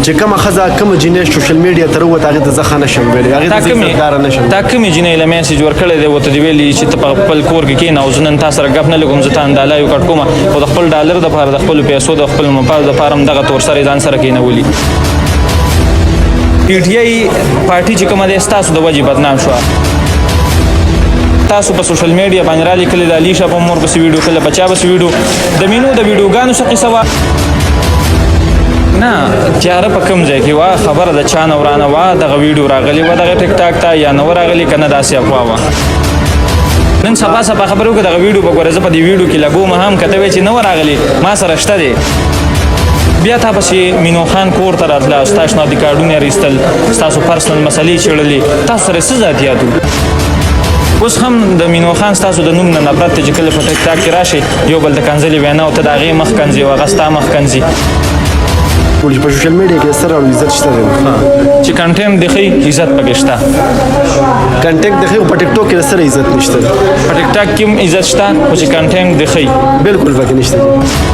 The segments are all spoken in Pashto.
چې کومه ښځه کومه جینۍ سوشل میډیا ته راووت هغې ته زه ښه نشم ویلی هغې ته زه عزتداره نشم تا کومې جینۍ له میسیج ورکړی دی ورته دې ویلي چې ته په خپل کور کې کښېنه او زه نن تا سره ګپ نه لګوم زه تا انداله یو کټ کوم خو د خپل ډالر دپاره د خپلو پیسو د خپل مفاد دپاره هم دغه تور سره ځان سره کښېنولي پی ټي آی پارټي چې کومه دی ستاسو د وجې بدنام شوه تاسو په سوشل میډیا باندې را لیکلي د علیشه په مور پسې ویډیو کله بچا پسې ویډیو د مینو د ویډیوګانو څه قصه وه نه تیاره په کوم ځای کې وه خبره د چا نه ورانه وه دغه ویډیو راغلې وه دغه ټیک ټاک ته یا نه وه راغلې که نه داسې افوا وه نن سبا خبرې وکړه دغه ویډیو په ګوره زه په دې ویډیو کې لګوم هم که ته وایې چې نه وه راغلې ما سره شته دی بیا تا پسې مینو خان کور ته راتله ستا شناختی کارډونه یې اخیستل ستاسو پرسنل مسلې څېړلې تاسو سره څه ذاتیات وو اوس هم د مینو خان ستاسو د نوم نه نفرت ته چې کله په ټیک ټاک کې راشي یو بل ته کنځلې وینا او ته د هغې مخ کنځي او هغه ستا مخ کنځي په سوشل میډیا کې سره عزت شته دی چې کنټینټ دی ښي عزت پکې شته کنټینټ دی ښي په ټیک ټاک کې سره عزت نشته په ټیک ټاک کې هم عزت شته خو چې کنټینټ دی ښي بالکل پکې نشته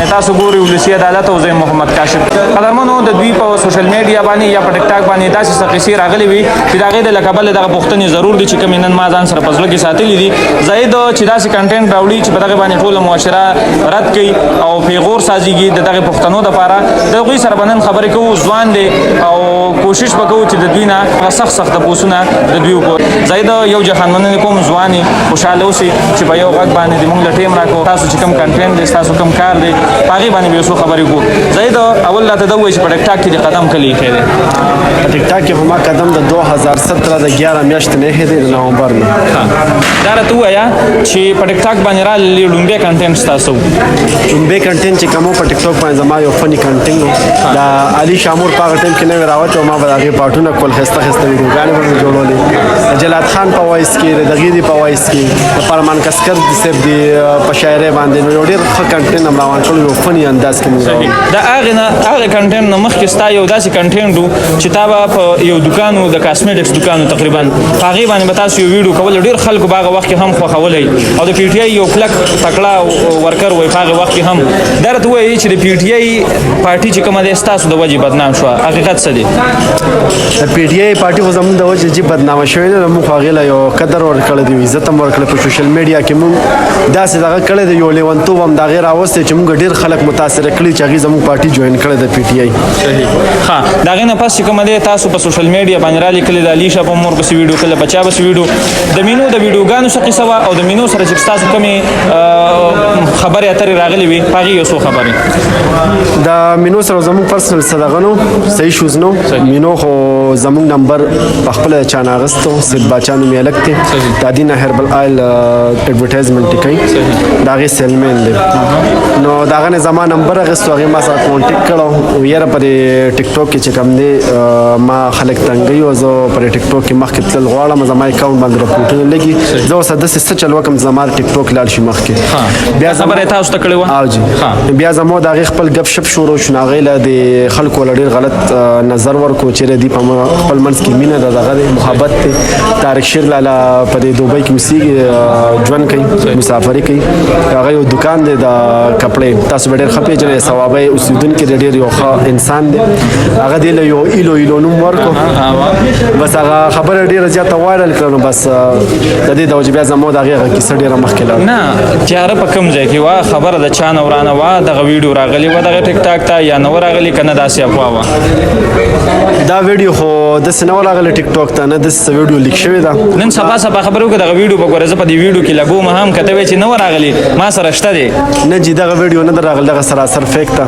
تاسو ګورئ ولسي عدالت او زه محمد کاشف قدرمنو د دوی په سوشل میډیا باندې یا په ټیک ټاک باندې داسې څه قصې راغلي وي چې د هغې د له کبله دغه پوښتنې ضرور دي چې کومې نن ما ځان سره په زړه کې ساتلي دي زاید چې داسې کنټینټ راوړي چې په دغې باندې ټوله معاشره رد کوي او پیغور سازیږي د دغې پوښتنو دپاره د هغوی سره به نن خبرې کوو ځوان دی او کوشش به کوو چې د دوی نه سخت تپوسونه د دوی وکړو زاید یو جهان مننې کوم ځوان یې خوشحاله اوسئ چې په یو غږ باندې د موږ له ټیم راکړو تاسو چې کوم کنټینټ دی ستاسو کوم کار دی په هغې باندې به یو څو خبرې وکړو زاید اول راته دا ووایي چې په ټیک ټاک کې د قدم کله ایښی دی په ټیک ټاک کې خو ما قدم د 2017 د 11 میاشتې نه ایښی دی د نومبر نه دا راته ووایه چې په ټیک ټاک باندې راغلي لومبی کنټینټ ستاسو لومبی کنټینټ چې کوم په ټیک ټاک باندې زما یو فني کنټینټ و د علي شامور په هغه ټایم کې نوې راوتې او ما به د هغې پارټونه کول ښایسته ښایسته ویډیوګانې به مې جوړولې د جلات خان په وایس کې د دغې دي په وایس کې د فرمان کسکر صاحب دی په شاعرۍ باندې نو یو ډېر ښه کنټینټ هم روان کړی یو فني انداز کې مې د هغې کنټینټ نه مخکې ستا یو داسې کنټینټ و چې تا به په یو دوکان و د کاسمیټکس دوکان و تقریبا په هغې باندې به تاسو یو ویډیو کول ډېر خلکو په هغه وخت کې هم خوښولی او د پی ټي آی یو کلک تکړه ورکر وی په هغه وخت کې هم دا راته ووایي چې د پی ټي آی پارټي چې کومه دی ستاسو د وجې بدنام شوه حقیقت څه دی د پی ټي آی پارټي خو زموږ د وجې چې بدنامه شوې ده موږ خو هغې له یو قدر ورکړی دی عزت هم ورکړی په سوشل میډیا کې موږ داسې دغه کړی دی یو لیونتوب هم د هغې راوستی چې موږ ډېر خلک متاثره کړي چې هغې زموږ پارټي جوین کړی د پی ټي آی ښه د هغې نه پس چې کومه دی تاسو په سوشل میډیا باندې را لیکلي د علیشه په مور پسې ویډیو کله بچا پسې ویډیو د مینو د ویډیوګانو څه قصه وه او د مینو سره چې ستاسو کومې خبرې اترې راغلې وي په هغې یو څو خبرې د مینو سره زموږ پرسنل څه دغه نو څه ایشوز نو مینو خو زموږ نمبر په خپله چا نه اخیستو سید باچا نوم یې هلک دی د ادینا هربل آیل اډورټایزمنټ یې کوي د هغې سیلمین دی نو د هغه نه زما نمبر اخیستو هغې ما سره کونټیکټ کړو یاره په دې ټیک ټاک کې چې کوم دی ما خلک تنګوي او زه په دې ټیک ټاک کې مخکې تلل غواړم زما اکاونټ باندې رپورټونه لګي زه اوس داسې څه چل وکړم زما ټیک ټاک لاړ شي مخکې بیا خبره یې تاسو ته کړې وه او جي بیا زما د هغې خپل ګپ شپ شروع شو نو هغې له د خلکو له ډېر غلط نظر ورکړو چېرې دوی په خپل منځ کې مینه ده دغه دی محبت دی طارق شیر لاله په دې دوبۍ کې اوسېږي ژوند کوي مسافري کوي هغه یو دوکان دی د کپړې تاسو به ډېر ښه پېژنئ صوابۍ اوسېدونکی دی ډېر یو ښه انسان دی هغه دې له یو ایلو نوم ورکړو بس هغه خبره ډېره زیاته وایرل کړه نو بس د دې د وجې بیا زما د هغې هغه کیسه ډېره مخکې لاړه نه تیاره په کوم ځای کې وه خبره د چا نه ورانه وه دغه ویډیو راغلې وه دغه ټیک ټاک ته یا نه وه راغلې که نه داسې افوا وه دا ویډیو خو داسې نه وه راغلی ټیک ټاک ته نه داسې ویډیو لیک شوې ده نن سبا خبرې وکړه دغه ویډیو په ګوره زه په دې ویډیو کې لګوم هم که ته وایې چې نه وه راغلې ما سره شته دی نه جي دغه ویډیو نه ده راغلی دغه سراسر فیک ده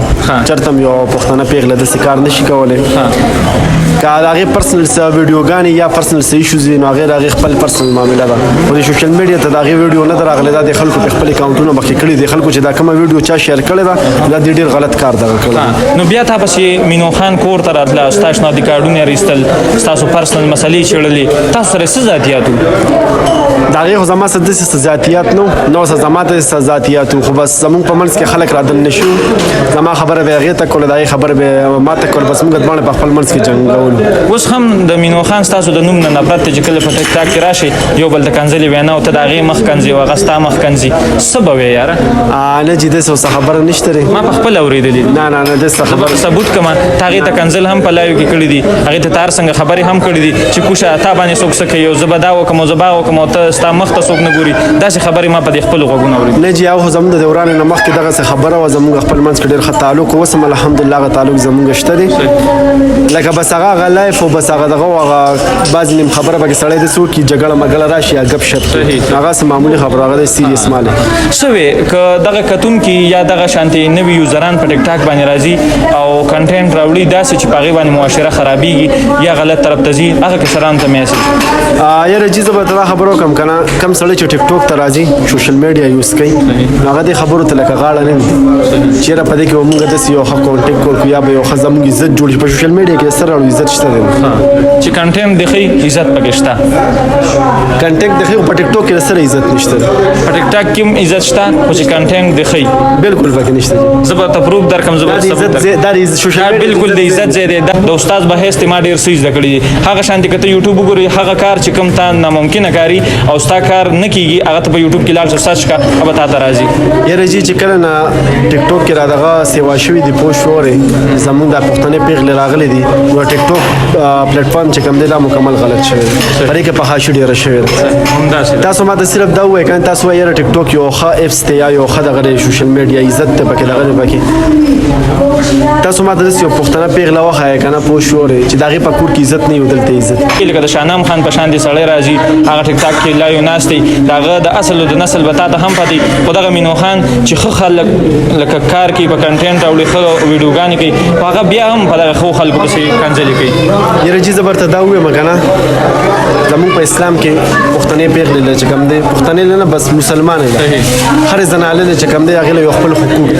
چېرته هم یو پښتانه پېغله داسې کار نشي کولی که د هغې پرسنل څه ویډیوګانې یا پرسنل څه ایشوز وي نو هغې د هغې خپل پرسنل معامله ده خو د سوشل میډیا ته د هغې ویډیو نه ده راغلی دا د خلکو په خپل اکاونټونه مخکې کړي دي خلکو چې دا کومه ویډیو چا شیر کړې ده دا د ډېر غلط کار دغه کړی نو بیا تا پسې مینو خان کور ته راتله ستا شناختی کارډونه یې اخیستل تاسو پرسنل مسلې چیړلې تاسو سره څه ذاتیات د هغې خو زما څه داسې ذاتیات نو زما ته څه ذاتیات خو بس زموږ په منځ کې خلک رادن نه شو زما خبره به هغې ته کوله د هغې خبره به ما ته کوله بس موږ دواړه په خپل منځ کې جنګولو. اوس هم د مینو خان ستاسو د نوم نه نفرت دی چې کله په ټیک ټاک کې راشي یو بل ته کنځلې وینا او ته د هغې مخ کنځي او هغه ستا مخ کنځي څه به وې یاره؟ نه جي داسې څه خبره نشته دی ما په خپله اورېدلې دي. نه داسې خبره ثبوت کړه ته هغې ته کنځل هم په لایو کې کړي دي هغې ته تار څنګه خبرې هم کړي دي چې کوشه تا باندې څوک څه کوي او زه به دا وکړم او زه به هغه وکړم او ته ستا مخ ته څوک نه ګوري داسې خبرې ما په دې خپلو غوږونو اورېدي. نه جي هغه زموږ د دوران نه مخکې دغسې خبره وه زموږ خپل منځ کې ډېر ښه تعلق اوس هم الحمدلله هغه تعلق زموږ شته دی لکه بس هغه لایف او بس هغه دغه هغه بعضې نیم خبره پکې سړی داسې وکړي جګړه مګړه راشي یا ګپ شپ هغسې معمولي خبره هغه دی سیریس مال څه وې که دغه کتونکي یا دغه شانتې نوي یوزران په ټیک ټاک باندې راځي او کنټینټ راوړي داسې چې په هغې باندې معاشره خرابېږي یا غلط طرف ته ځي هغه کسرانو ته میسج یاره جي زه به ته دا خبره وکړم که نه کم سړی چې ټیک ټاک ته راځي سوشل میډیا یوز کوي هغه دې خبرو ته لکه غاړه نه وي چېرې په دې کې به موږ داسې یو ښه کانټیکټ وکړو یا به یو ښه زموږ عزت جوړ شي په سوشل میډیا کې سره عزت شته دی چې کنټینټ د ښي عزت پکې شته کنټیکټ د ښي په ټیک ټاک کې سره عزت نشته په ټیک ټاک کې هم عزت شته خو چې کنټینټ د ښي بالکل پکې نشته زه به ته پروف درکړم زه به بالکل د عزت ځای دی د استاد به حیث ما ډېر څه زده کړي دي هغه شانتې که ته یوټیوب وګورې هغه کار چې کوم تا ناممکنه کاري او ستا کار نه کېږي هغه ته په یوټیوب کې لاړ شه سرچ کړه هغه تا ته راځي. یاره جي چې کله نه ټیک ټاک کې را دغه سیوا شوي دي پوه شوې زموږ دا پښتنې پیغلې راغلي دي نو ټیک ټاک پلیټفارم چې کوم دی دا مکمل غلط شوی دی پرې کې فحاشي ډېره شوې ده تاسو ما ته صرف دا ووایئ که تاسو وایئ یاره ټیک ټاک یو ښه ایپس دی یا یو ښه دغه دی سوشل میډیا عزت دی پکې دغه دی پکې تاسو ما ته داسې یو پښتنه پیغله وښایئ که نه پوه شوې چې د هغې په کور کې عزت نه وي دلته عزت لکه د شاهنام خان په شان دي سړی راځي هغه ټیک ټاک کې لایو ناست دی د هغه د اصل او د نسل به تا ته هم پاتې خو دغه مینو خان چې ښه خلک لکه کار کوي په کنټینټ راوړي ښه ویډیوګانې کوي هغه بیا هم په دغه ښو خلکو پسې کنځلې کوي. یاره جي زه به ورته دا ووایم که نه زموږ په اسلام کې پښتنې پیغلې له چې کوم دی پښتنې نه بس مسلمانې ده هرې زنانه ده چې کوم دی هغې له یو خپل حقوق دي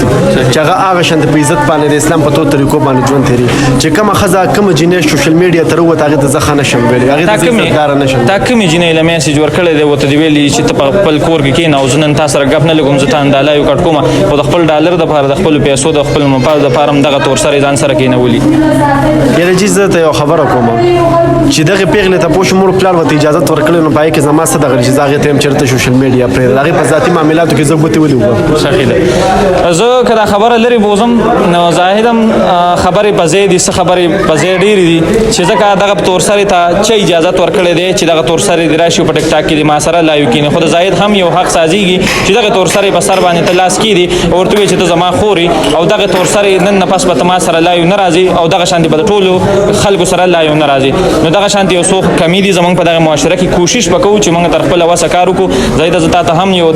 چې هغه هغه شانته په عزت باندې د اسلام په طور طریقو باندې ژوند تېري چې کومه ښځه کومه جینۍ سوشل میډیا ته راووته هغې ته زه ښه نشم ویلی هغې ته زه عزتداره نشم تا کومې جینۍ له میسج ورکړی دی ورته دې ویلي چې ته په خپل کور کې کښېنه او زه نن تا سره ګپ نه لګوم زه تا اندالایو کټ کومه خو د خپل ډالر دپاره د خپلو پیسو د خپل مفاد دپاره هم دغه تور سره ځان سره کښېنولي. یاره جي زه ته یو خبره کوم چې دغې پیغلې ته پوه شو مور پلار ورته اجازت ورکړی نو په هغې کې زما څه دغه چې زه هغې ته یم چېرته سوشل میډیا پرېږده د هغې په ذاتي معاملاتو کې زه ګوتې ولې وګورم صحیح ده زه که دا خبره لرې بوزم نو ظاهرم خبرې په ځای دي څه خبرې په ځای ډېرې دي چې ځکه دغه تورسرې ته چا اجازت ورکړی دی چې دغه تورسرې دې راشي په ټیک ټاک کې دې ما سره لایو کښېني خو د زاهد هم یو حق سازېږي چې دغه تورسرې په سر باندې ته لاس کښېږدي او ورته ووایي چې ته زما خورې او دغه تورسرې نن نه پس به ته ما سره لایو نه راځي او دغه شانتې به د ټولو خلکو سره لایو نه راځي نو دغه شانتې یو څو کمي دي زموږ په دغه معاشره کې کوشش به کوو چې موږ تر خپله وسه کار وکړو زاهده زه تا ته هم یو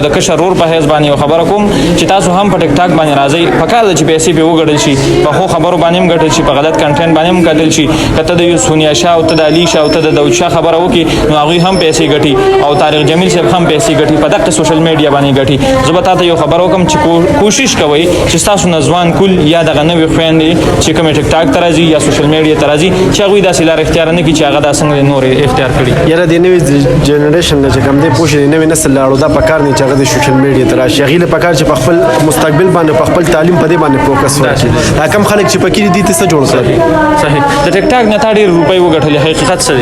د کشر ورور په حیث باندې یو خبره کوم چې تاسو هم په ټیک ټاک باندې راځئ پکار ده چې پیسې پرې وګټل شي په ښو خبرو باندې هم ګټل شي په غلط کنټینټ باندې هم ګټل شي که ته د یوسفونیا شاه او ته د علي شاه او ته د داود شاه خبره وکړي نو هغوی هم پیسې ګټي او طارق جمیل صاحب هم پیسې ګټي په دغه سوشل میډیا باندې ګټي زه به تا ته یو خبره وکړم چې کوشش کوئ چې ستاسو نه ځوان کول یا دغه نوې خویندې چې کومې ټیک ټاک ته راځي یا سوشل میډیا ته راځي چې هغوی داسې لار اختیار نه کړي چې هغه دا څنګه نور اختیار کړي. یاره د نوې جنریشن نه چې کوم دی پوه شي د نوې نسل لاړو دا پکار نه چې هغه د سوشل میډیا ته راشي هغې له پکار چې په خپل مستقبل باندې په خپل تعلیم په دې باندې فوکس وکړي دا کم خلک چې پکې دي ته څه جوړ کړي صحیح د ټیک ټاک نه تا ډېر روپۍ وګټلې حقیقت څه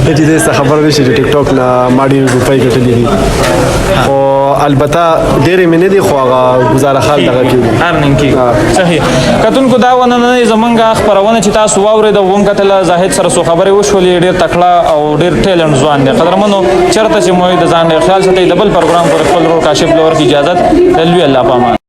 دی چې دې څه خبره نشي چې ټیک ټاک نه ما ډېرې روپۍ ګټلې دي خو البته ډېرې مې نه دي خو هغه ګزاره خال دغه کېږي ارننګ کېږي صحیح کتونکو دا ونننۍ زموږ خپرونه چې تاسو واورېده وم کتله زاهد سره څو خبرې وشولې ډېر تکړه او ډېر ټیلنټ ځوان دی قدرمنو چېرته چې مو د ځان ډېر خیال ساتئ د بل پروګرام پورې خپل ورور کاشف لور کی اجازت د لوی الله په امان